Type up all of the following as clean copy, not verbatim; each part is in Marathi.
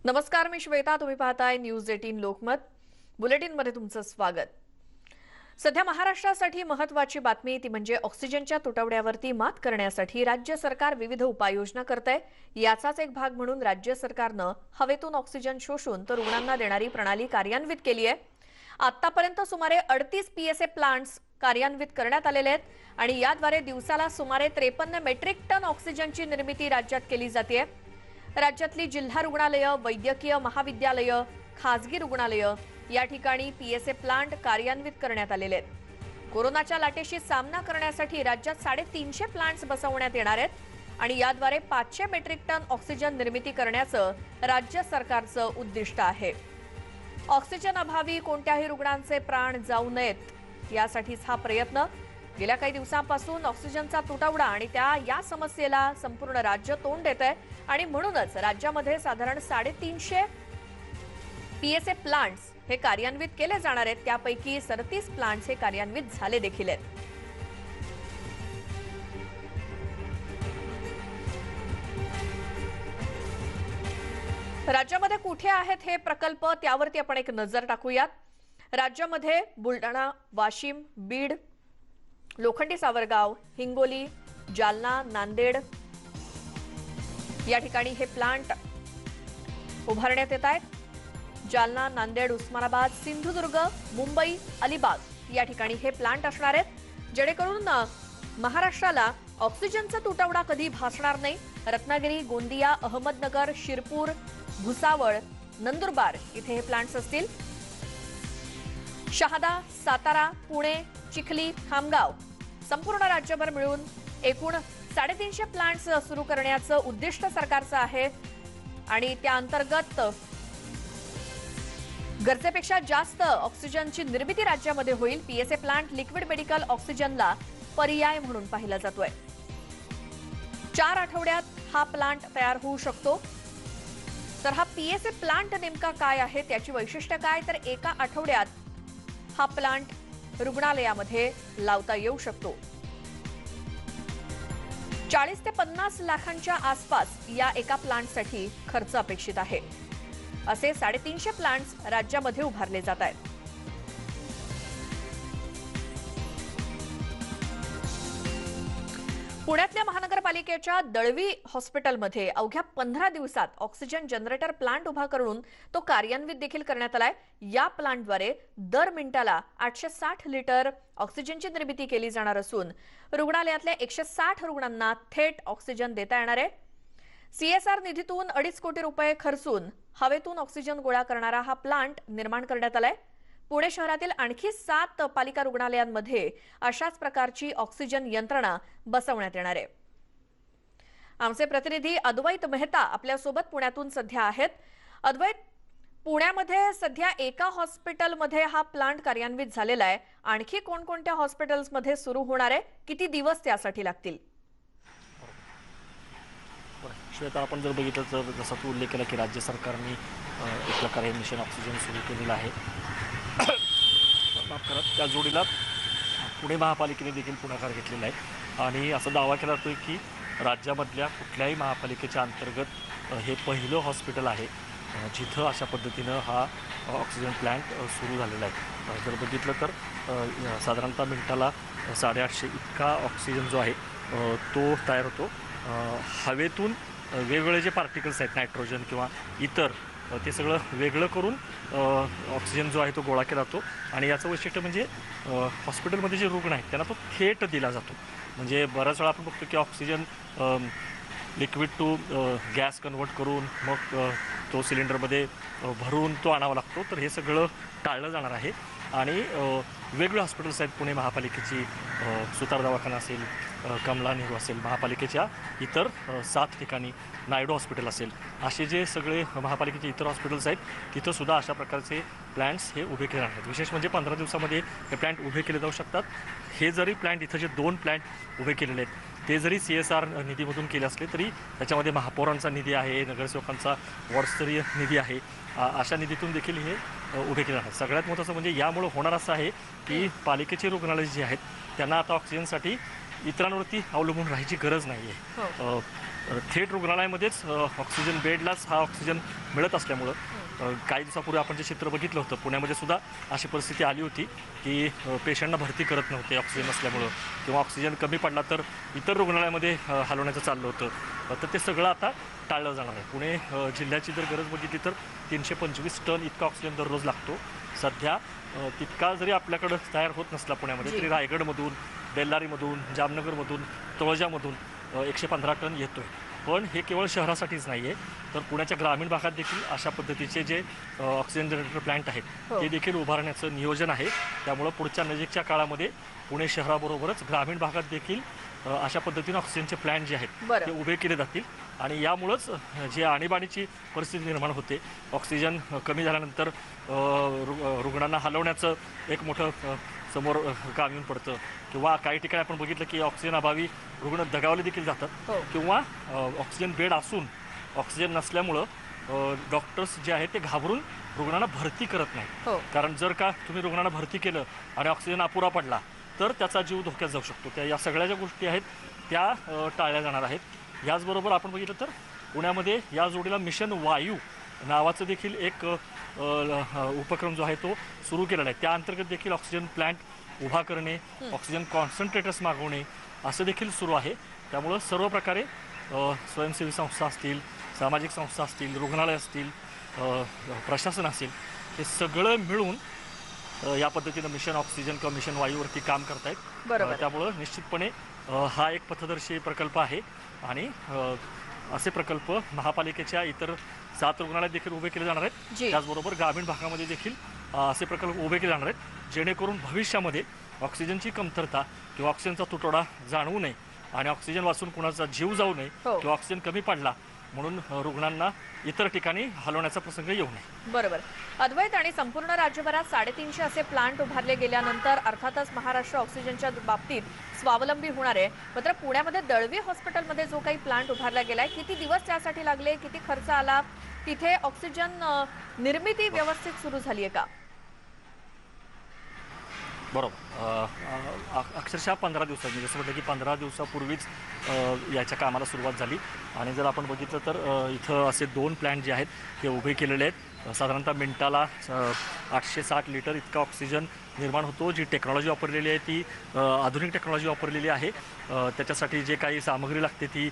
नमस्कार, मी श्वेता. तुम्ही पाहताय न्यूज 18 लोकमत. बुलेटिनमध्ये तुमचं स्वागत. सध्या महाराष्ट्रासाठी महत्त्वाची बातमी ती म्हणजे ऑक्सिजनच्या तुटवड्यावरती मात करण्यासाठी राज्य सरकार विविध उपाययोजना करतंय. याचाच एक भाग म्हणून राज्य सरकारनं हवेतून ऑक्सिजन शोषून तर रुग्णांना देणारी प्रणाली कार्यान्वित केली आहे. आतापर्यंत सुमारे 38 पीएसए प्लांट्स कार्यान्वित करण्यात आलेले आहेत आणि याद्वारे दिवसाला सुमारे 53 मेट्रिक टन ऑक्सिजनची निर्मिती राज्यात केली जाते. राज्यातली जिल्हा रुग्णालयं, वैद्यकीय महाविद्यालयं, खासगी रुग्णालयं या ठिकाणी पीएसए प्लांट कार्यान्वित करण्यात आलेले आहेत. कोरोनाच्या लाटेशी सामना करण्यासाठी राज्यात 350 प्लांट्स बसवण्यात येणार आहेत आणि याद्वारे 500 मेट्रिक टन ऑक्सिजन निर्मिती करण्याचं राज्य सरकारचं उद्दिष्ट आहे. ऑक्सिजन अभावी कोणत्याही रुग्णांचे प्राण जाऊ नयेत यासाठीच हा प्रयत्न. गेल्या काही दिवसांपासून ऑक्सिजनचा तुटवडा आणि या समस्येला संपूर्ण राज्य तोंड देतंय आणि म्हणूनच राज्यामध्ये साधारण 350 पीएसए प्लांट्स हे कार्यान्वित केले जाणार आहेत. त्यापैकी 37 प्लांट्स हे कार्यान्वित झाले देखील आहेत. राज्यामध्ये कुठे आहेत हे प्रकल्प त्यावरती आपण एक नजर टाकूयात. राज्यामध्ये बुलढाणा, वाशिम, बीड, लोखंडी सावरगाव, हिंगोली, जालना, नांदेड या ठिकाणी हे प्लांट उभारण्यात येत आहेत. जालना, नांदेड, उस्मानाबाद, सिंधुदुर्ग, मुंबई, अलिबाग या ठिकाणी हे प्लांट असणार आहेत, जेणेकरून महाराष्ट्राला ऑक्सिजनचा तुटवडा कधी भासणार नाही. रत्नागिरी, गोंदिया, अहमदनगर, शिरपूर, भुसावळ, नंदुरबार इथे हे प्लांट्स असतील. शहादा, सातारा, पुणे, चिखली, खामगाव संपूर्ण राज्यभर मिळून एकूण 350 प्लांट्स सुरू करण्याचं उद्दिष्ट सरकारचं आहे आणि त्या अंतर्गत गरजेपेक्षा जास्त ऑक्सिजनची निर्मिती राज्यामध्ये होईल. पीएसए प्लांट लिक्विड मेडिकल ऑक्सिजनला पर्याय म्हणून पाहिला जातोय. 4 आठवड्यात हा प्लांट तयार होऊ शकतो. तर हा पीएसए प्लांट नेमका काय आहे, त्याची वैशिष्ट्य काय, तर एका आठवड्यात हा प्लांट रुग्णालयामध्ये लावता येऊ शकतो. 40 ते 50 लाखांच्या आसपास या एका प्लांटसाठी खर्च अपेक्षित आहे. असे 350 प्लांट्स राज्यामध्ये उभारले जात आहेत. पुण्यातल्या महानगरपालिकेच्या दळवी हॉस्पिटलमध्ये अवघ्या 15 दिवसात ऑक्सिजन जनरेटर प्लांट उभा करून तो कार्यान्वित देखील करण्यात आलाय. या प्लांटद्वारे दर मिनिटाला 860 लिटर ऑक्सिजनची निर्मिती केली जाणार असून रुग्णालयातल्या 160 रुग्णांना थेट ऑक्सिजन देता येणार आहे. सीएसआर निधीतून 2.5 कोटी रुपये खर्चून हवेतून ऑक्सिजन गोळा करणारा हा प्लांट निर्माण करण्यात आलाय. पुणे शहरातील आणखी 7 पालिका रुग्णालयांमध्ये अशाच प्रकारची ऑक्सिजन यंत्रणा बसवण्यात येणार आहे. आमचे प्रतिनिधी अद्वैत मेहता आपल्यासोबत पुण्यातून सध्या आहेत. अद्वैत, पुण्यामध्ये सध्या एका हॉस्पिटलमध्ये हा प्लांट कार्यान्वित झालेला आहे. आणखी कोणकोणत्या हॉस्पिटल्समध्ये सुरू होणार आहे, किती दिवस त्यासाठी लागतील? श्वेता, आपण जर बघितलं तर जसा तू उल्लेख केला की राज्य सरकारने एक प्रकारे मिशन ऑक्सिजन सुरू केलेलं आहे. माफ करा, त्या जोडीला पुणे महापालिकेने देखील पुढाकार घेतलेला आहे आणि असा दावा केला जातोय की राज्यामधल्या कुठल्याही महापालिकेच्या अंतर्गत हे पहिलं हॉस्पिटल आहे जिथं अशा पद्धतीनं हा ऑक्सिजन प्लांट सुरू झालेला आहे. जर बघितलं तर साधारणतः मिनिटाला 850 इतका ऑक्सिजन जो आहे तो तयार होतो. हवेतून वेगवेगळे जे पार्टिकल्स आहेत, नायट्रोजन किंवा इतर, ते सगळं वेगळं करून ऑक्सिजन जो आहे तो गोळा केला जातो आणि याचं वैशिष्ट्य म्हणजे हॉस्पिटलमध्ये जे रुग्ण आहेत त्यांना तो थेट दिला जातो. म्हणजे बऱ्याच वेळा आपण बघतो की oxygen liquid to gas convert करून मग तो सिलेंडरमध्ये भरून तो आणावा लागतो. तर हे सगळं टाळलं जाणार आहे आणि वेगवेगळे हॉस्पिटल्स आहेत. पुणे महापालिकेची सुतार दवाखाना असेल, कमला नेहरू असेल, महापालिकेच्या इतर 7 ठिकाणी नायडू हॉस्पिटल असेल, असे जे सगळे महापालिकेचे इतर हॉस्पिटल्स आहेत तिथंसुद्धा अशा प्रकारचे प्लॅन्ट्स हे उभे केले आहेत. विशेष म्हणजे 15 दिवसामध्ये हे प्लॅन्ट उभे केले जाऊ शकतात. हे जरी प्लॅन्ट इथं जे 2 प्लॅन्ट उभे केलेले आहेत ते जरी CSR निधीमधून केले असले तरी त्याच्यामध्ये महापौरांचा निधी आहे, नगरसेवकांचा वॉर्डस्तरीय निधी आहे, अशा निधीतून देखील हे उभे केले आहेत. सगळ्यात महत्त्वाचं म्हणजे यामुळे होणार असं आहे की पालिकेची रुग्णालय जी आहेत त्यांना आता ऑक्सिजनसाठी इतरांवरती अवलंबून राहायची गरज नाही आहे. थेट रुग्णालयामध्येच ऑक्सिजन बेडलाच हा ऑक्सिजन मिळत असल्यामुळं काही दिवसापूर्वी आपण जे चित्र बघितलं होतं पुण्यामध्ये सुद्धा अशी परिस्थिती आली होती की पेशंटना भरती करत नव्हते ऑक्सिजन नसल्यामुळं किंवा ऑक्सिजन कमी पडला तर इतर रुग्णालयामध्ये हलवण्याचं चाललं होतं. तर ते सगळं आता टाळलं जाणार आहे. पुणे जिल्ह्याची जर गरज बघितली तर 325 टन इतका ऑक्सिजन दररोज लागतो. सध्या तितका जरी आपल्याकडं तयार होत नसला पुण्यामध्ये तरी रायगडमधून, बेल्लारीमधून, जामनगरमधून, तळोजामधून 115 टन येतो आहे. पण हे केवळ शहरासाठीच नाही आहे, तर पुण्याच्या ग्रामीण भागात देखील अशा पद्धतीचे जे ऑक्सिजन जनरेटर प्लांट आहेत ते देखील उभारण्याचं नियोजन आहे. त्यामुळं पुढच्या नजीकच्या काळामध्ये पुणे शहराबरोबरच ग्रामीण भागात देखील अशा पद्धतीने ऑक्सिजनचे प्लांट जे आहेत ते उभे केले जातील आणि यामुळंच जी आणीबाणीची परिस्थिती निर्माण होते, ऑक्सिजन कमी झाल्यानंतर रुग्णांना हलवण्याचं एक मोठं समोर काम येऊन पडतं किंवा काही ठिकाणी आपण बघितलं की ऑक्सिजन अभावी रुग्ण दगावले देखील जातात किंवा ऑक्सिजन बेड असून ऑक्सिजन नसल्यामुळं डॉक्टर्स जे आहेत ते घाबरून रुग्णांना भरती करत नाही. कारण जर का तुम्ही रुग्णांना भरती केलं आणि ऑक्सिजन अपुरा पडला तर त्याचा जीव धोक्यात जाऊ शकतो. त्या या सगळ्या ज्या गोष्टी आहेत त्या टाळल्या जाणार आहेत. याचबरोबर आपण बघितलं तर पुण्यामध्ये या जोडीला मिशन वायू नावाचं देखील एक उपक्रम जो आहे तो सुरू केलेला आहे. त्या अंतर्गत देखील ऑक्सिजन प्लांट उभा करणे, ऑक्सिजन कॉन्सन्ट्रेटर्स मागवणे असं देखील सुरू आहे. त्यामुळं सर्व प्रकारे स्वयंसेवी संस्था असतील, सामाजिक संस्था असतील, रुग्णालय असतील, प्रशासन असेल, हे सगळं मिळून या पद्धतीनं मिशन ऑक्सिजन किंवा मिशन वायूवरती काम करतायत. त्यामुळं निश्चितपणे हा एक पथदर्शी प्रकल्प आहे आणि असे प्रकल्प महापालिकेच्या इतर 7 रुग्णालयात देखील उभे केले जाणार आहेत. त्याचबरोबर ग्रामीण भागामध्ये देखील असे प्रकल्प उभे केले जाणार आहेत, जेणेकरून भविष्यामध्ये ऑक्सिजनची कमतरता किंवा ऑक्सिजनचा तुटवडा जाणवू नये आणि ऑक्सिजन वाचून कुणाचा जीव जाऊ नये किंवा ऑक्सिजन कमी पडला म्हणून रुग्णांना इतर ठिकाणी हलवण्याचा प्रसंग येऊ नये. बरोबर. अद्वैत, आणि संपूर्ण राज्यभरात 350 असे प्लांट उभारले गेल्यानंतर अर्थातच महाराष्ट्र ऑक्सिजनच्या बाबतीत स्वावलंबी होणार आहे. मात्र पुण्यामध्ये दळवी हॉस्पिटलमध्ये जो काही प्लांट उभारला गेलाय, किती दिवस त्यासाठी लागले, किती खर्च आला, तिथे ऑक्सिजन निर्मिती व्यवस्थित सुरू झाली आहे का? बरोबर. अक्षरशः 15 दिवसांनी, जसं म्हटलं की 15 दिवसापूर्वीच याच्या कामाला सुरुवात झाली आणि जर आपण बघितलं तर इथं असे 2 प्लॅन्ट जे आहेत ते उभे केलेले आहेत. साधारणतः मिनिटाला 860 लिटर इतका ऑक्सिजन निर्माण होतो. जी टेक्नॉलॉजी वापरलेली आहे ती आधुनिक टेक्नॉलॉजी वापरलेली आहे. त्याच्यासाठी जे काही सामग्री लागते ती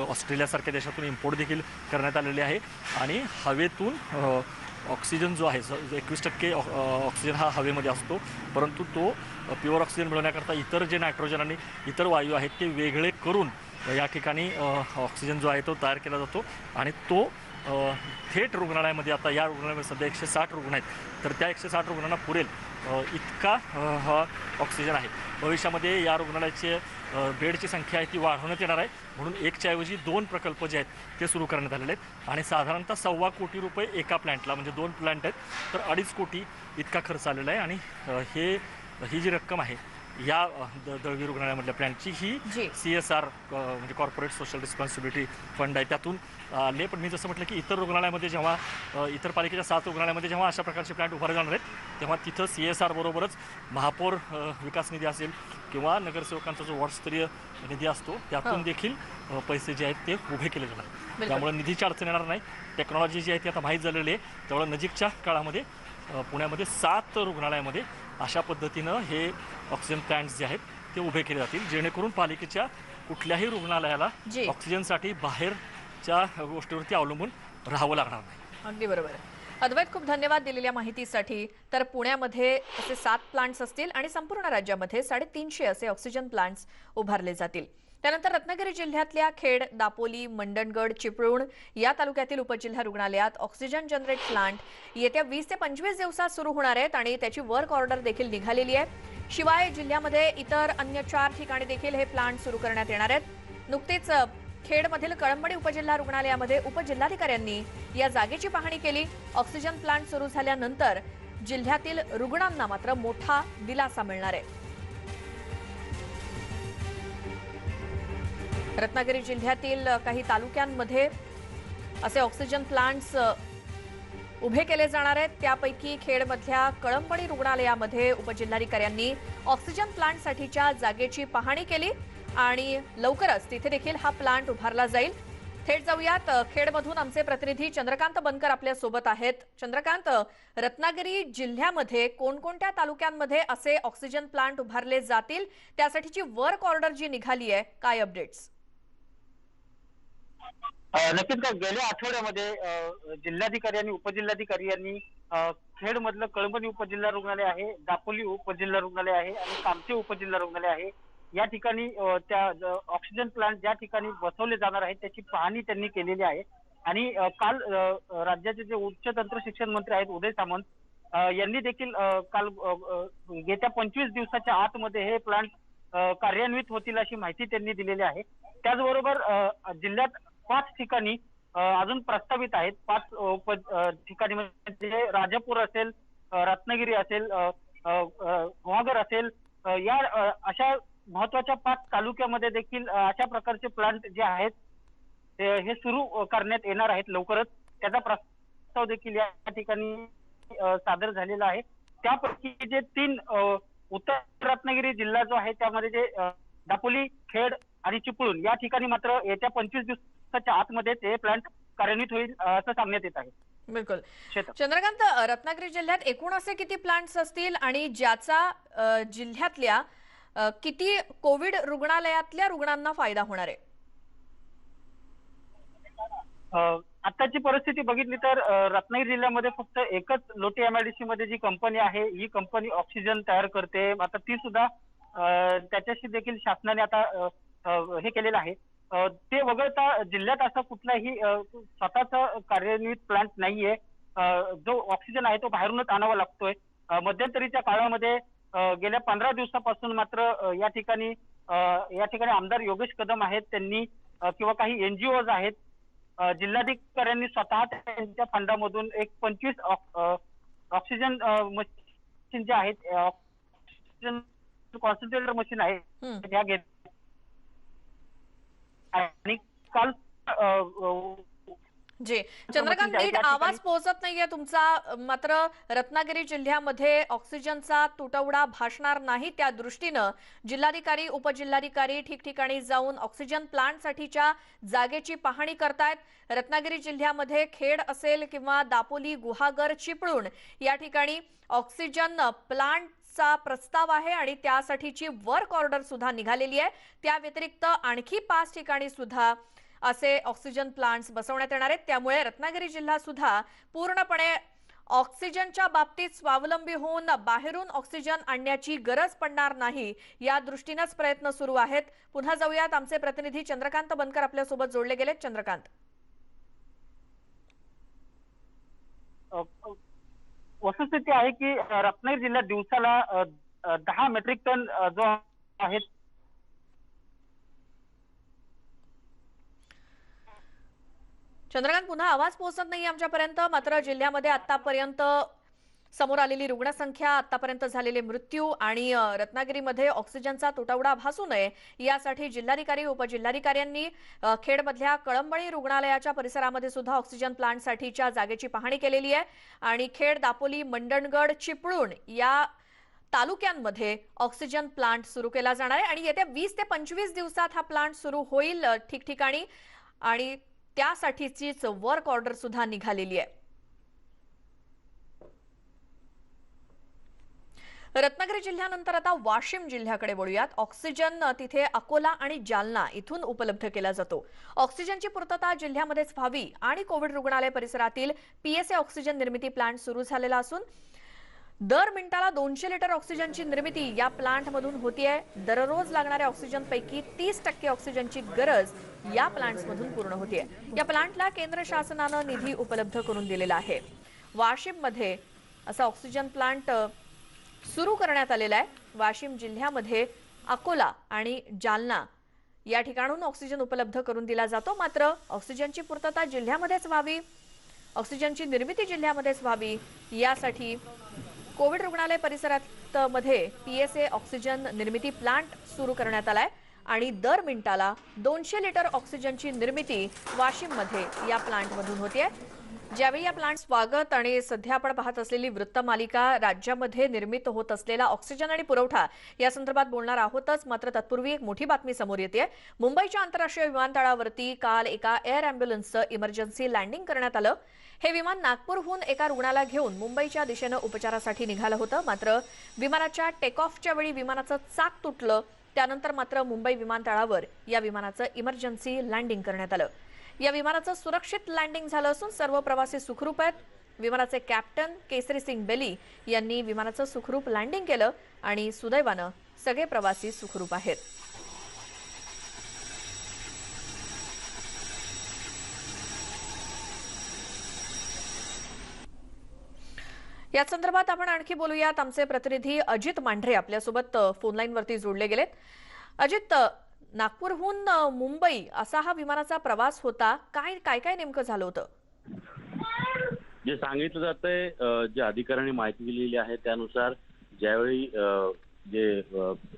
ऑस्ट्रेलियासारख्या देशातून इम्पोर्ट देखील करण्यात आलेली आहे आणि हवेतून ऑक्सिजन जो आहे 21% ऑक्सिजन हा हवेमध्ये असतो, परंतु तो प्युअर ऑक्सिजन मिळवण्याकरता इतर जे नायट्रोजन आणि इतर वायू आहेत ते वेगळे करून या ठिकाणी ऑक्सिजन जो आहे तो तयार केला जातो आणि तो थेट रुग्णालयामध्ये, आता या रुग्णालयामध्ये सध्या 160 रुग्ण आहेत, तर त्या 160 रुग्णांना पुरेल इतका हा ऑक्सिजन आहे. भविष्यामध्ये या रुग्णालयाचे बेडची संख्या आहे ती वाढवण्यात येणार आहे, म्हणून 1च्या ऐवजी 2 प्रकल्प जे आहेत ते सुरू करण्यात आलेले आहेत आणि साधारणतः ₹1.25 कोटी एका प्लॅन्टला, म्हणजे 2 प्लॅन्ट आहेत तर 2.5 कोटी इतका खर्च आलेला आहे. आणि ही जी रक्कम आहे या दळवी रुग्णालयामधल्या प्लॅनची ही CSR म्हणजे कॉर्पोरेट सोशल रिस्पॉन्सिबिलिटी फंड आहे, त्यातून आले. पण मी जसं म्हटलं की इतर रुग्णालयामध्ये जेव्हा इतर पालिकेच्या 7 रुग्णालयामध्ये जेव्हा अशा प्रकारचे प्लॅन्ट उभारले जाणार आहेत तेव्हा तिथं CSR बरोबरच महापौर विकास निधी असेल किंवा नगरसेवकांचा जो वॉर्डस्तरीय निधी असतो त्यातून देखील पैसे जे आहेत ते उभे केले जाणार. त्यामुळे निधीची अडचण येणार नाही. टेक्नॉलॉजी जी आहे ती आता माहीत झालेली आहे, त्यामुळे नजीकच्या काळामध्ये पुण्यामध्ये 7 रुग्णालयामध्ये अशा पद्धतीनं हे ऑक्सिजन प्लॅन्ट्स जे आहेत ते उभे केले जातील, जेणेकरून पालिकेच्या कुठल्याही रुग्णालयाला ऑक्सिजनसाठी बाहेरच्या गोष्टीवरती अवलंबून राहावं लागणार नाही. अगदी बरोबर. अद्वैत, खूप धन्यवाद दिलेल्या माहितीसाठी. तर पुण्यामध्ये असे 7 प्लांट्स असतील आणि संपूर्ण राज्यामध्ये 350 असे ऑक्सिजन प्लांट्स उभारले जातील. त्यानंतर रत्नागिरी जिल्ह्यातल्या खेड, दापोली, मंडणगड, चिपळूण या तालुक्यातील उपजिल्हा रुग्णालयात ऑक्सिजन जनरेट प्लांट येत्या 20 ते 25 दिवसात सुरू होणार आहेत आणि त्याची वर्क ऑर्डर देखील निघालेली आहे. शिवाय जिल्ह्यामध्ये इतर अन्य 4 ठिकाणी देखील हे प्लांट सुरू करण्यात येणार आहेत. नुकतीच खेडमधील कळंबडी उपजिल्हा रुग्णालयामध्ये उपजिल्हाधिकाऱ्यांनी या जागेची पाहणी केली. ऑक्सिजन प्लांट सुरू झाल्यानंतर जिल्ह्यातील रुग्णांना मात्र मोठा दिलासा मिळणार आहे. रत्नागिरी जिल्ह्यातील काही तालुक्यांमध्ये असे ऑक्सिजन प्लांट्स उभे केले जाणार आहेत. त्यापैकी खेडमधल्या कळंबडी रुग्णालयामध्ये उपजिल्हाधिकाऱ्यांनी ऑक्सिजन प्लांटसाठीच्या जागेची पाहणी केली आणि लवकरच तिथे देखील हा प्लांट उभारला जाईल। थेट जाऊयात खेडमधून आमचे प्रतिनिधी चंद्रकांत बनकर आपल्या सोबत आहेत। चंद्रकांत, रत्नागिरी जिल्ह्यामध्ये कोणकोणत्या तालुक्यांमध्ये असे ऑक्सिजन प्लांट उभारले जातील, त्यासाठीची वर्क ऑर्डर जी निघाली आहे, काय अपडेट्स? नक्कीच का गेल्या आठवड्यामध्ये जिल्हाधिकारी आणि उपजिल्हाधिकारी यांनी खेडमधलं कळंबणी उपजिल्हा रुग्णालय आहे, दापोली उपजिल्हा रुग्णालय आहे आणि कामठी उपजिल्हा रुग्णालय आहे, या ठिकाणी त्या ऑक्सिजन प्लांट ज्या ठिकाणी बसवले जाणार आहेत त्याची पाहणी त्यांनी केलेली आहे। आणि काल राज्याचे जे उच्च तंत्र शिक्षण मंत्री आहेत उदय सामंत यांनी देखील काल येत्या 25 दिवसाच्या आतमध्ये हे प्लांट कार्यान्वित होतील अशी माहिती त्यांनी दिलेली आहे। त्याचबरोबर जिल्ह्यात 5 ठिकाणी अजून प्रस्तावित आहेत। 5 ठिकाणी म्हणजे राजापूर असेल, रत्नागिरी असेल, गुहागर असेल, या अशा महत्वाच्या 5 तालुक्यामध्ये देखील अशा प्रकारचे प्लांट जे आहेत हे सुरू करण्यात येणार आहेत लवकरच। त्याचा प्रस्ताव देखील या ठिकाणी सादर झालेला आहे। त्यापैकी जे 3 उत्तर रत्नागिरी जिल्हा जो आहे त्यामध्ये जे दापोली, खेड आणि चिपळूण या ठिकाणी मात्र येत्या 25 दिवसाच्या आतमध्ये ते प्लांट कार्यान्वित होईल असं सांगण्यात येत आहे। बिलकुल चंद्रकांत, रत्नागिरी जिल्ह्यात एकूण असे किती प्लांट्स असतील आणि ज्याचा जिल्ह्यातल्या किती कोविड रुग्णालयातल्या रुग्णांना फायदा होणार आहे? आताची परिस्थिती बघितली तर रत्नागिरी जिल्ह्यामध्ये फक्त एकच लोटे एमआयडीसी मध्ये जी कंपनी आहे ही कंपनी ऑक्सिजन तयार करते। आता ती सुद्धा त्याच्याशी देखील शासनाने आता हे केलेलं आहे। ते वगळता जिल्ह्यात असा कुठलाही स्वतःचा कार्यान्वित प्लांट नाहीये। जो ऑक्सिजन आहे तो बाहेरूनच आणावा लागतोय। मध्यंतरीच्या काळामध्ये गेल्या 15 दिवसापासून मात्र या ठिकाणी आमदार योगेश कदम आहेत, त्यांनी किंवा काही एनजीओज आहेत, जिल्हाधिकाऱ्यांनी स्वतः त्यांच्या फंडामधून एक 25 ऑक्सिजन मशीन जे आहेत, ऑक्सिजन कॉन्सन्ट्रेटर मशीन आहे त्या घेत आणि काल जी चंद्रकांत, नीट आवाज पोहोचत नाहीये तुमचा, मात्र रत्नागिरी जिल्ह्यामध्ये ऑक्सिजनचा तुटवडा भासणार नाही त्या दृष्टीनं जिल्हाधिकारी, उपजिल्हाधिकारी ठिकठिकाणी जाऊन ऑक्सिजन प्लांटसाठीच्या जागेची पाहणी करतायत। रत्नागिरी जिल्ह्यामध्ये खेड असेल किंवा दापोली, गुहागर, चिपळूण या ठिकाणी ऑक्सिजन प्लांटचा प्रस्ताव आहे आणि त्यासाठीची वर्क ऑर्डर सुद्धा निघालेली आहे। त्या व्यतिरिक्त आणखी 5 ठिकाणी सुद्धा असे ऑक्सिजन प्लांट्स बसवण्यात येणार आहेत। त्यामुळे रत्नागिरी जिल्हा सुद्धा पूर्णपणे ऑक्सिजनच्या बाबतीत स्वावलंबी होऊन बाहेरून ऑक्सिजन आणण्याची गरज पडणार नाही या दृष्टीनेच प्रयत्न सुरू आहेत। पुन्हा जाऊयात, आमचे प्रतिनिधी चंद्रकांत बनकर आपल्या सोबत जोडले गेलेत। चंद्रकांत, वस्तुस्थिती आहे की रत्नागिरी जिल्ह्यात दिवसाला 10 मेट्रिक टन जो आहे चंद्रकांत, पुन्हा आवाज पोहोचत नाही आमच्यापर्यंत, मात्र जिल्ह्यामध्ये आतापर्यंत समोर आलेली रुग्णसंख्या, आतापर्यंत झालेले मृत्यू आणि रत्नागिरीमध्ये ऑक्सिजनचा तुटवडा भासू नये यासाठी जिल्हाधिकारी, उपजिल्हाधिकाऱ्यांनी खेडमधल्या कळंबणी रुग्णालयाच्या परिसरामध्ये सुद्धा ऑक्सिजन प्लांटसाठीच्या जागेची पाहणी केलेली आहे आणि खेड, दापोली, मंडणगड, चिपळूण या तालुक्यांमध्ये ऑक्सिजन प्लांट सुरू केला जाणार आहे आणि येत्या 20 ते 25 दिवसात हा प्लांट सुरू होईल ठिकठिकाणी आणि त्यासाठीचीच वर्क ऑर्डर सुद्धा निघालेली आहे। रत्नागिरी जिल्ह्यानंतर आता वाशिम जिल्ह्याकडे वळूयात। ऑक्सिजन तिथे अकोला आणि जालना इथून उपलब्ध केला जातो। ऑक्सिजनची पूर्तता जिल्ह्यामध्येच व्हावी आणि कोविड रुग्णालय परिसरातील पीएसए ऑक्सिजन निर्मिती प्लांट सुरू झालेला असून दर मिनिटाला 200 लिटर ऑक्सिजनची निर्मिती या प्लांटमधून होतीये। दररोज लागणाऱ्या ऑक्सिजनपैकी 30% ऑक्सिजनची गरज या प्लांट्समधून पूर्ण होतीये। या प्लांटला केंद्र शासनाने निधी उपलब्ध करून दिलेला आहे। वाशिममध्ये असा ऑक्सिजन प्लांट सुरू करण्यात आलेला आहे। वाशिम जिल्ह्यामध्ये अकोला आणि जालना या ठिकाणाहून ऑक्सिजन उपलब्ध करून दिला जातो। मात्र ऑक्सिजनची पूर्तता जिल्ह्यामध्येच व्हावी, ऑक्सिजनची निर्मिती जिल्ह्यामध्येच व्हावी यासाठी कोविड रुग्णालय परिसरात मध्ये पीएसए ऑक्सिजन निर्मिती प्लांट सुरू करण्यात आलाय आणि दर मिनिटाला 200 लिटर ऑक्सिजनची निर्मिती वाशिममध्ये या प्लांटमधून होते। ज्यावेळी या प्लांट स्वागत आणि सध्या आपण पाहत असलेली वृत्तमालिका राज्यामध्ये निर्मित होत असलेला ऑक्सिजन आणि पुरवठा या संदर्भात बोलणार आहोतच. मात्र तत्पूर्वी एक मोठी बातमी समोर येते. मुंबईच्या आंतरराष्ट्रीय विमानतळावरती काल एका एअर अँब्युलन्सचं इमर्जन्सी लँडिंग करण्यात आलं. हे विमान नागपूरहून एका रुग्णाला घेऊन मुंबईच्या दिशेनं उपचारासाठी निघालं होतं. मात्र विमानाच्या टेक ऑफच्या वेळी विमानाचं चाक तुटलं. त्यानंतर मात्र मुंबई विमानतळावर या विमानाचं इमर्जन्सी लँडिंग करण्यात आलं. या विमानाचं सुरक्षित लँडिंग झालं असून सर्व प्रवासी सुखरूप आहेत. विमानाचे कॅप्टन केसरी सिंग बेली यांनी विमानाचं सुखरूप लँडिंग केलं आणि सुदैवानं सगळे प्रवासी सुखरूप आहेत. या संदर्भात आपण आणखी बोलूयात. आमचे प्रतिनिधी अजित मांढरे आपल्यासोबत फोन लाईनवरती जोडले गेलेत. अजित, नागपूरहून मुंबई असा हा विमानाचा प्रवास होता. काय काय काय नेमकं झालं होतं? जे सांगितलं जातंय, जे अधिकाऱ्यांनी माहिती दिलेली आहे त्यानुसार ज्यावेळी जे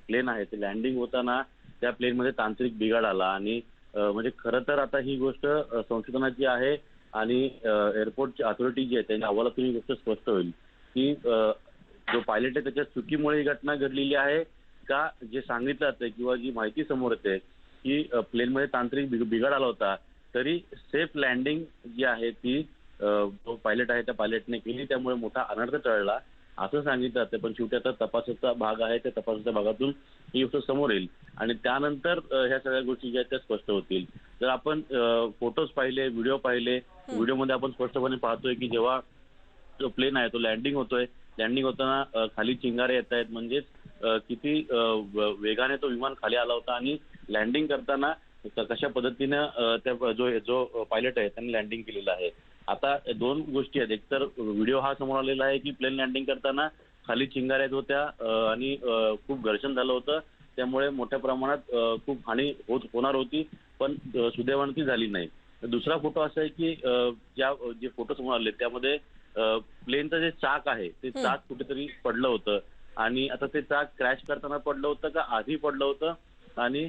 प्लेन आहे ते लँडिंग होताना त्या प्लेनमध्ये तांत्रिक बिघाड आला आणि म्हणजे खरं तर आता ही गोष्ट संशोधनाची आहे आणि एअरपोर्टची अथॉरिटी जी आहे त्यांच्या अहवालातून ही गोष्ट स्पष्ट होईल की जो पायलट आहे त्याच्या चुकीमुळे ही घटना घडलेली आहे का. जे सांगितलं जातंय किंवा जी माहिती समोर येते की प्लेनमध्ये तांत्रिक बिघाड आला होता तरी सेफ लँडिंग जी आहे ती जो पायलट आहे त्या पायलटने केली, त्यामुळे मोठा अनर्थ टळला असं सांगितलं जातं. पण शेवटी आता तपासाचा भाग आहे, त्या तपासाच्या भागातून ही गोष्ट समोर येईल आणि त्यानंतर ह्या सगळ्या गोष्टी ज्या आहेत त्या स्पष्ट होतील. जर आपण फोटोज पाहिले, व्हिडिओ पाहिले, व्हिडिओमध्ये आपण स्पष्टपणे पाहतोय की जेव्हा जो प्लेन आहे तो लँडिंग होतोय, लँडिंग होताना खाली चिंगारे येत आहेत, म्हणजेच किती वेगाने तो विमान खाली आला होता आणि लँडिंग करताना कशा पद्धतीनं त्या जो पायलट आहे त्यांनी लँडिंग केलेलं आहे. आता दोन गोष्टी आहेत. एकतर व्हिडिओ हा समोर आलेला आहे की प्लेन लँडिंग करताना खाली चिंगाऱ्या येत होत्या आणि खूप घर्षण झालं होतं, त्यामुळे मोठ्या प्रमाणात खूप हानी होणार होती, पण सुदैवानं ती झाली नाही. दुसरा फोटो असा आहे की जे फोटो समोर आले त्यामध्ये प्लेनचं जे चाक आहे ते चाक कुठेतरी पडलं होतं आणि आता ते चाक क्रॅश करताना पडलं होतं का आधी पडलं होतं, आणि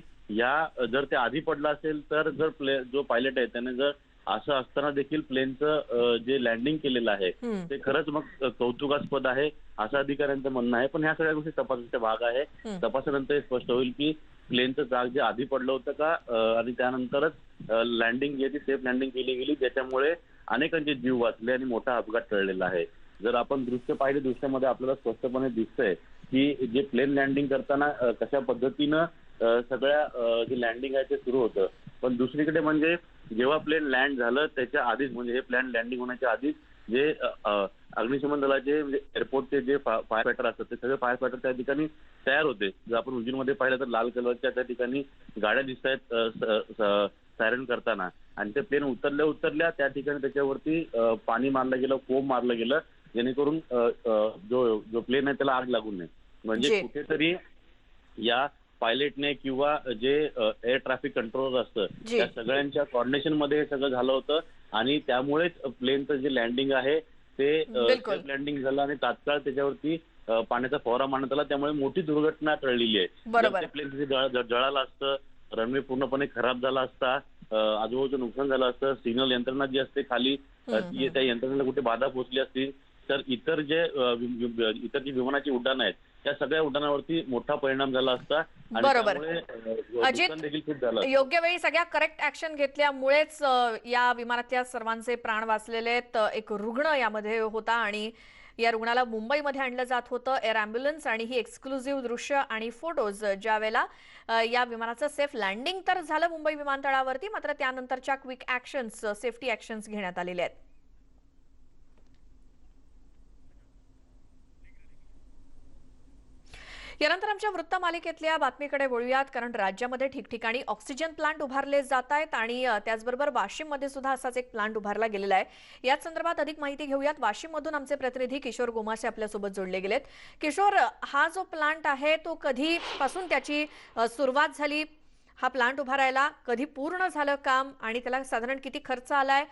जर ते आधी पडलं असेल तर जर जो पायलट आहे त्याने जर असं असताना देखील प्लेनचं जे लँडिंग केलेलं आहे ते खरंच मग कौतुकास्पद आहे असं अधिकाऱ्यांचं म्हणणं आहे. पण ह्या सगळ्या गोष्टी तपासाचा भाग आहे. तपासानंतर हे स्पष्ट होईल की प्लेनचं चाक जे आधी पडलं होतं का आणि त्यानंतरच लँडिंग जी ती सेफ लँडिंग केली गेली, ज्याच्यामुळे अनेकांचे जीव वाचले आणि मोठा अपघात टळलेला आहे. जर आपण दृश्य पाहिले, दृश्यामध्ये आपल्याला स्पष्टपणे दिसतंय की जे प्लेन लँडिंग करताना कशा पद्धतीनं सगळ्या जे लँडिंग आहे ते सुरू होतं. पण दुसरीकडे म्हणजे जेव्हा प्लेन लँड झालं त्याच्या आधीच, म्हणजे हे प्लेन लँडिंग होण्याच्या आधीच जे अग्निशमन दलाचे म्हणजे एअरपोर्टचे जे फायर फायटर असतात ते सगळे फायर फायटर त्या ठिकाणी तयार होते. जर आपण उंजीरमध्ये पाहिलं तर लाल कलरच्या त्या ठिकाणी गाड्या दिसत आहेत सायरन करताना, आणि ते प्लेन उतरल्या त्या ठिकाणी त्याच्यावरती पाणी मारलं गेलं, फोम मारलं गेलं, जेणेकरून जो प्लेन आहे त्याला आग लागू नये. म्हणजे कुठेतरी या पायलटने किंवा जे एअर ट्रॅफिक कंट्रोलर असतं त्या सगळ्यांच्या कॉर्डिनेशन मध्ये हे सगळं झालं होतं आणि त्यामुळेच प्लेनचं जे लँडिंग आहे ते लँडिंग झालं आणि तात्काळ त्याच्यावरती पाण्याचा फवारा मारण्यात आला, त्यामुळे मोठी दुर्घटना टळलेली आहे. जर प्लेन तिथे जळालं असतं, रनवे पूर्णपणे खराब झाला असता, आजूबाजूचं नुकसान झालं असतं, सिग्नल यंत्रणा जी असते खाली त्या यंत्रणेला कुठे बाधा पोहोचली असती तर इतर जी विमानाची उड्डाणं आहेत त्या सगळ्या उड्डाणावरती मोठा परिणाम झाला असता. बरोबर अजित, योग्य वेळी सगळ्या करेक्ट ऍक्शन घेतल्यामुळेच या विमानातल्या सर्वांचे प्राण वाचलेले आहेत. एक रुग्ण यामध्ये होता आणि या रुग्णाला मुंबईमध्ये आणलं जात होतं एअर अँब्युलन्स, आणि ही एक्सक्लुझिव्ह दृश्य आणि फोटोज ज्या वेळेला या विमानाचं सेफ लँडिंग तर झालं मुंबई विमानतळावरती, मात्र त्यानंतरच्या क्विक ऍक्शन्स, सेफ्टी ऍक्शन्स घेण्यात आलेले आहेत. यानंतर आमच्या वृत्तमालिकेतल्या बातमीकडे वळूयात, कारण राज्यामध्ये ठिकठिकाणी ऑक्सिजन प्लांट उभारले जात आहेत आणि त्याचबरोबर वाशिममध्ये सुद्धा असाच एक प्लांट उभारला गेलेला आहे. याच संदर्भात अधिक माहिती घेऊयात. वाशिममधून आमचे प्रतिनिधी किशोर गोमासे आपल्यासोबत जोडले गेलेत. किशोर, हा जो प्लांट आहे तो कधीपासून त्याची सुरुवात झाली, हा प्लांट उभारायला कधी पूर्ण झालं काम आणि त्याला साधारण किती खर्च आलाय,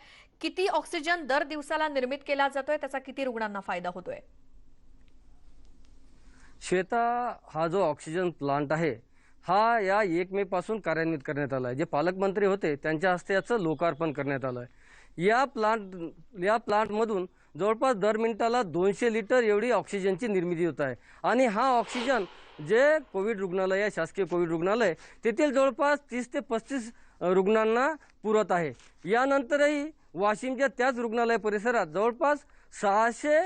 किती ऑक्सिजन दर दिवसाला निर्मित केला जातोय, त्याचा किती रुग्णांना फायदा होतोय? श्वेता, हा जो ऑक्सिजन प्लांट आहे हा या 1 मे पासून कार्यान्वित करण्यात आला आहे. जे पालकमंत्री होते त्यांच्या हस्ते याचं लोकार्पण करण्यात आलं आहे. या प्लांटमधून जवळपास दर मिनिटाला 200 लिटर एवढी ऑक्सिजनची निर्मिती होत आहे आणि हा ऑक्सिजन जे कोविड रुग्णालय शासकीय कोविड रुग्णालय तेथील जवळपास 30 ते 35 रुग्णांना पुरत आहे। यानंतरही वाशिमच्या त्याच रुग्णालय परिसरात जवळपास 600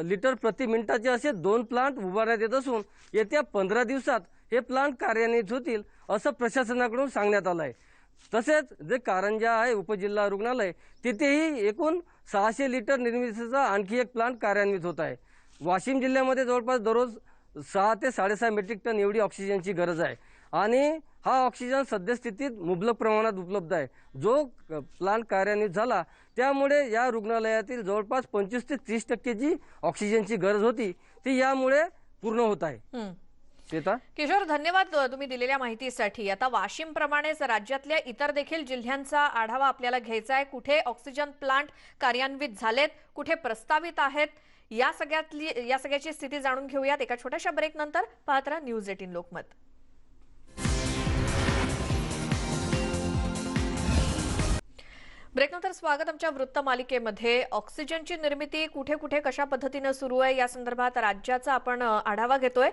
लिटर प्रति मिनिटाचे असे 2 प्लांट उभारण्यात येत असून येत्या 15 दिवसात हे प्लांट कार्यान्वित होतील असं प्रशासनाकडून सांगण्यात आलं आहे। तसेच जे कारंजा आहे उपजिल्हा रुग्णालय तिथेही एकूण 600 लिटर निर्मितीचा आणखी एक प्लांट कार्यान्वित होत आहे। वाशिम जिल्ह्यामध्ये जवळपास दररोज 6 ते 6.5 मेट्रिक टन एवढी ऑक्सिजनची गरज आहे आणि हा ऑक्सिजन सद्यस्थितीत मुबलक प्रमाणात उपलब्ध आहे। जो प्लांट कार्यान्वित झाला त्यामुळे या रुग्णालयातील जवळपास 25 ते 30% जी ऑक्सिजनची गरज होती ती यामुळे पूर्ण होत आहे। किशोर, धन्यवाद तुम्ही दिलेल्या माहितीसाठी। आता वाशिम प्रमाणेच राज्यातल्या इतर देखील जिल्ह्यांचा आढावा आपल्याला घ्यायचा आहे। कुठे ऑक्सिजन प्लांट कार्यान्वित झालेत, कुठे प्रस्तावित आहेत, या सगळ्याची स्थिती जाणून घेऊयात एका छोट्याशा ब्रेक नंतर। पाहत रहा न्यूज 18 लोकमत। ब्रेकनंतर स्वागत आमच्या वृत्त मालिकेमध्ये। ऑक्सिजनची निर्मिती कुठे कुठे कशा पद्धतीने सुरू आहे या संदर्भात राज्याचा आपण आढावा घेतोय।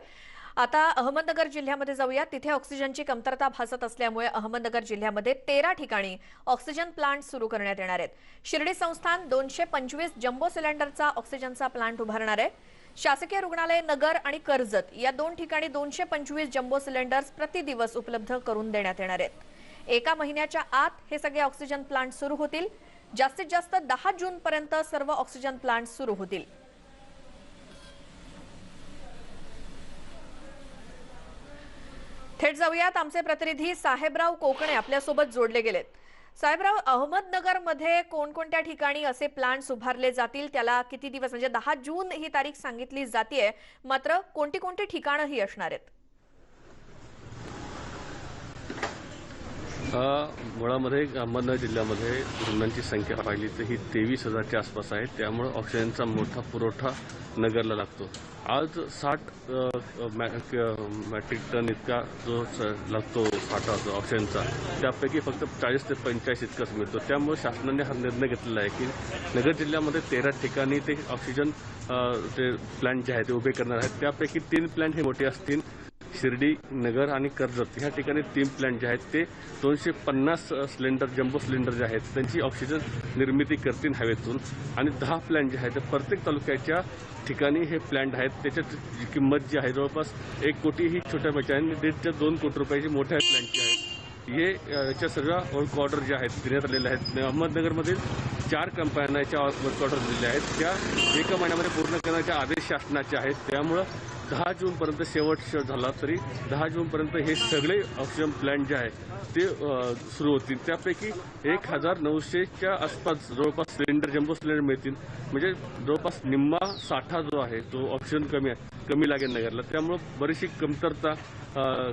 आता अहमदनगर जिल्ह्यामध्ये जाऊया। तिथे ऑक्सिजनची कमतरता भासत असल्यामुळे अहमदनगर जिल्ह्यामध्ये 13 ठिकाणी ऑक्सिजन प्लांट सुरू करण्यात येणार आहेत। शिर्डी संस्थान 225 जम्बो सिलेंडरचा ऑक्सिजनचा प्लांट उभारणार आहे। शासकीय रुग्णालय नगर आणि कर्जत या 2 ठिकाणी 225 जम्बो सिलेंडर्स प्रतिदिवस उपलब्ध करून देण्यात येणार आहेत। एका महिन्याच्या आत हे सगळे ऑक्सिजन प्लांट सुरू होतील। जास्तीत जास्त 10 जून पर्यंत सर्व ऑक्सिजन प्लांट सुरू होतील। थेट जाऊयात, आमचे प्रतिनिधी साहेबराव कोकणे आपल्यासोबत जोडले गेलेत। साहेबराव, अहमदनगरमध्ये कोणकोणत्या ठिकाणी असे प्लांट्स उभारले जातील, त्याला किती दिवस म्हणजे 10 जून ही तारीख सांगितली जाते, मात्र कोणती कोणती ठिकाणं ही असणार आहेत? मुळामध्ये अहमदनगर जिल्ह्यामध्ये रुग्णांची संख्या पाहिली तर ही 23,000च्या आसपास आहे। त्यामुळे ऑक्सिजनचा मोठा पुरवठा नगरला लागतो। आज 60 मॅट्रिक टन इतका जो लागतो साठा ऑक्सिजनचा, त्यापैकी फक्त 40 ते 45 इतकाच मिळतो। त्यामुळे शासनाने हा निर्णय घेतलेला आहे की नगर जिल्ह्यामध्ये 13 ठिकाणी ते ऑक्सिजन ते प्लांट जे आहेत ते उभे करणार आहेत। त्यापैकी 3 प्लांट हे मोठे असतील, शिर्डी, नगर आणि कर्जत ह्या ठिकाणी 3 प्लांट जे आहेत ते 250 सिलेंडर जम्बो सिलेंडर जे आहेत त्यांची ऑक्सिजन निर्मिती करतील हवेतून, आणि 10 प्लांट जे आहेत ते प्रत्येक तालुक्याच्या ठिकाणी हे प्लांट आहेत। त्याच्यात किंमत जी आहे जवळपास 1 कोटी ही छोट्या बचाने 1.5 ते 2 कोटी रुपयाची मोठ्या प्लांटची आहेत। हे याच्या सगळ्या वर्क ऑर्डर ज्या आहेत देण्यात आलेल्या आहेत। अहमदनगरमधील 4 कंपन्यांना याच्या वर्क ऑर्डर दिलेल्या आहेत, त्या एका महिन्यामध्ये पूर्ण करण्याचे आदेश शासनाचे आहेत। त्यामुळं 10 जूनपर्यंत शेवट झाला तरी 10 जूनपर्यंत हे सगळे ऑक्सिजन प्लांट जे आहेत ते सुरू होतील। त्यापैकी 1900च्या आसपास जवळपास सिलेंडर जम्बो सिलेंडर मिळतील, म्हणजे जवळपास निम्मा साठा जो आहे तो ऑक्सिजन कमी लागेल नगरला। त्यामुळं बरीचशी कमतरता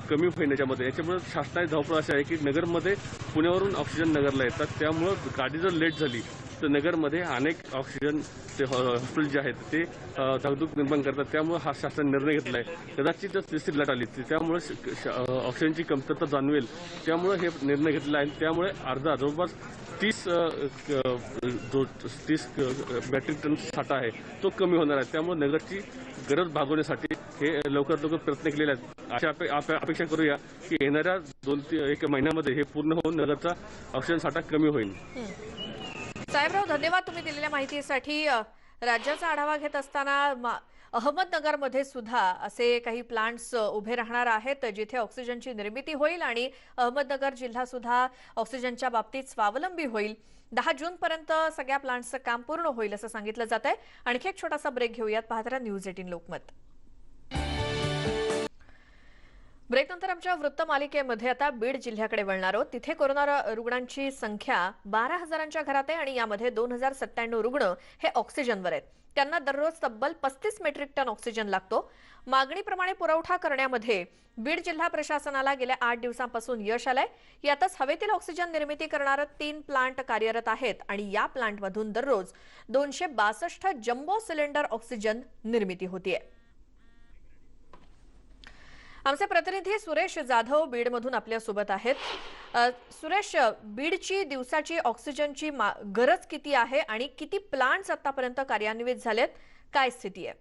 कमी होईल याच्यामध्ये। याच्यामुळे शासनाची धावपळ अशी आहे की नगरमध्ये पुण्यावरून ऑक्सिजन नगरला येतात, त्यामुळं गाडी जर लेट झाली तर नगरमध्ये अनेक ऑक्सिजन ते हॉस्पिटल जे आहेत ते धाकधूक निर्माण करतात। त्यामुळे हा शासन निर्णय घेतला आहे। कदाचित जर तिसरी लाट आली त्यामुळे ऑक्सिजनची कमतरता जाणवेल, त्यामुळे हे निर्णय घेतला आहे। त्यामुळे अर्धा जवळपास 30 मॅट्रिक टन साठा आहे तो कमी होणार आहे। त्यामुळे नगरची गरज भागवण्यासाठी हे लवकर प्रयत्न केलेले आहेत। अशा अपेक्षा करूया की येणाऱ्या 1 महिन्यामध्ये हे पूर्ण होऊन नगरचा ऑक्सिजन साठा कमी होईल। साहेबराव, धन्यवाद तुम्ही दिलेल्या माहितीसाठी। राज्याचा आढावा घेत असताना अहमदनगरमध्ये सुद्धा असे काही प्लांट्स उभे राहणार आहेत जिथे ऑक्सिजनची निर्मिती होईल आणि अहमदनगर जिल्हा सुद्धा ऑक्सिजनच्या बाबतीत स्वावलंबी होईल। 10 जून पर्यंत सगळ्या प्लांट्सचं काम पूर्ण होईल असं सांगितलं जात आहे। आणखी एक छोटासा ब्रेक घेऊयात। पाहत रहा न्यूज 18 लोकमत। ब्रेकनंतर आमच्या वृत्त मालिकेमध्ये आता बीड जिल्ह्याकडे वळणार आहोत। तिथे कोरोना रुग्णांची संख्या 12,000च्या घरात आहे आणि यामध्ये 2,097 रुग्ण हे ऑक्सिजनवर आहेत। त्यांना दररोज तब्बल 35 मेट्रिक टन ऑक्सिजन लागतो। मागणीप्रमाणे पुरवठा करण्यामध्ये बीड जिल्हा प्रशासनाला गेल्या 8 दिवसांपासून यश आलंय। यातच हवेतील ऑक्सिजन निर्मिती करणारे 3 प्लांट कार्यरत आहेत आणि या प्लांटमधून दररोज 262 जम्बो सिलेंडर ऑक्सिजन निर्मिती होतीये। आमचे प्रतिनिधी सुरेश जाधव बीडमधून आपल्यासोबत आहेत. सुरेश, बीडची दिवसाची ऑक्सिजनची गरज किती आहे आणि किती प्लांट्स आतापर्यंत कार्यान्वित झालेत, काय स्थिती आहे?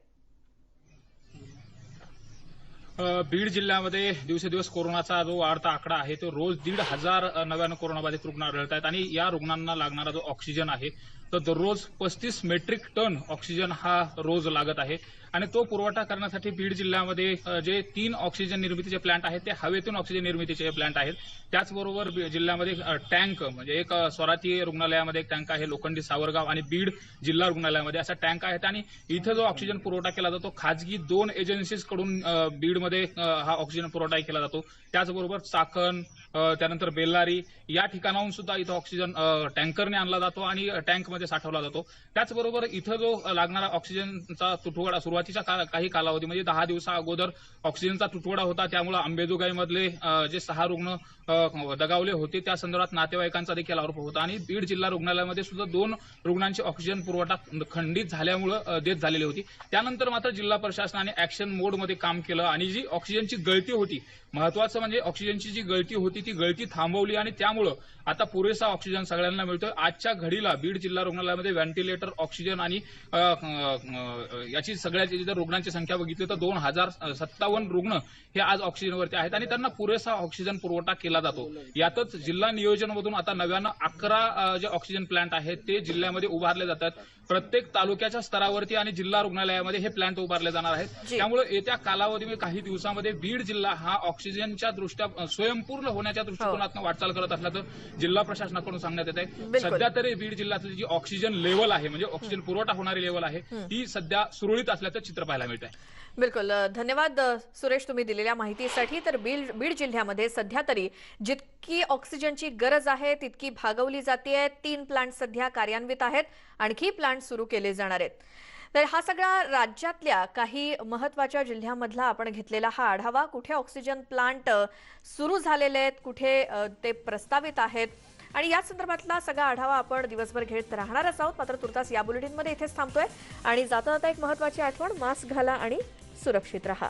बीड जिल्ह्यामध्ये दिवसेदिवस कोरोनाचा जो वाढता आकडा आहे तो रोज 1,500 नव्यानं कोरोनाबाधित रुग्ण आढळत आहेत आणि या रुग्णांना लागणारा जो ऑक्सिजन आहे तो दररोज 35 मेट्रिक टन ऑक्सिजन हा रोज लागत आहे आणि तो पुरवठा करण्यासाठी बीड जिल्ह्यामध्ये जे 3 ऑक्सिजन निर्मितीचे प्लांट आहेत ते हवेतून ऑक्सिजन निर्मितीचे प्लांट आहेत. त्याचबरोबर जिल्ह्यामध्ये टँक म्हणजे एक स्वराती रुग्णालयामध्ये एक टँक आहे, लोखंडी सावरगाव आणि बीड जिल्हा रुग्णालयामध्ये असा टँक आहेत आणि इथं जो ऑक्सिजन पुरवठा केला जातो खाजगी 2 एजन्सीज कडून बीडमध्ये हा ऑक्सिजन पुरवठा केला जातो. त्याचबरोबर चाकण त्यानंतर बेल्लारी या ठिकाणाहून सुद्धा इथं ऑक्सिजन टँकरने आणला जातो आणि टँकमध्ये साठवला जातो. त्याचबरोबर इथं जो लागणारा ऑक्सिजनचा तुटवडा सुरुवातीच्या काही कालावधी म्हणजे 10 दिवसा अगोदर ऑक्सिजनचा तुटवडा होता, त्यामुळे अंबेजोगाईमधले जे 6 रुग्ण दगावले होते त्या संदर्भात नातेवाईकांचा देखील आरोप होता आणि बीड जिल्हा रुग्णालयामध्ये सुद्धा 2 रुग्णांची ऑक्सिजन पुरवठा खंडित झाल्यामुळे डेथ झालेली होती. त्यानंतर मात्र जिल्हा प्रशासनाने ऍक्शन मोडमध्ये काम केलं आणि जी ऑक्सिजनची गळती होती, महत्वाचं म्हणजे ऑक्सिजनची जी गळती होती ती गळती थांबवली आणि त्यामुळं आता पुरेसा ऑक्सिजन सगळ्यांना मिळतोय. आजच्या घडीला बीड जिल्हा रुग्णालयामध्ये व्हेंटिलेटर, ऑक्सिजन आणि याची सगळ्याची जर रुग्णांची संख्या बघितली तर 2057 रुग्ण हे आज ऑक्सिजनवरती आहेत आणि त्यांना पुरेसा ऑक्सिजन पुरवठा केला जातो. यातच जिल्हा नियोजनमधून आता नव्यानं 11 जे ऑक्सिजन प्लांट आहेत ते जिल्ह्यामध्ये उभारले जातात. प्रत्येक तालुक्याच्या स्तरावरती आणि जिल्हा रुग्णालयामध्ये हे प्लांट उभारले जाणार आहेत. त्यामुळे येत्या कालावधीमध्ये काही दिवसामध्ये बीड जिल्हा हा ऑक्सिजनच्या दृष्ट्या स्वयंपूर्ण होण्याच्या दृष्टिकोनातून वाटचाल करत असल्याचं जिल्हा प्रशासनाकडून सांगण्यात येत आहे. सध्या तरी बीड जिल्ह्यातली जी ऑक्सिजन लेवल आहे म्हणजे ऑक्सिजन पुरवठा होणारी लेवल आहे ती सध्या सुरळीत असल्याचं चित्र पाहायला मिळत आहे. बिलकुल, धन्यवाद सुरेश तुम्ही दिलेल्या माहितीसाठी. तर बीड जिल्ह्यामध्ये सध्या तरी जितकी ऑक्सिजनची गरज आहे तितकी भागवली जाते. 3 प्लांट सध्या कार्यान्वित आहेत, आणखी प्लांट सुरू केले जाणार आहेत. तर हा सगळा राज्यातल्या काही महत्त्वाच्या जिल्ह्यांमधला आपण घेतलेला हा आढावा. कुठे ऑक्सिजन प्लांट सुरू झालेले आहेत, कुठे ते प्रस्तावित आहेत आणि या संदर्भातला सगळा आढावा आपण दिवसभर घेत राहणारच आहोत. मात्र तुर्तास या बुलेटिनमध्ये इथेच थांबतोय आणि जाता जाता एक महत्त्वाची आठवण, मास्क घाला आणि सुरक्षित रहा.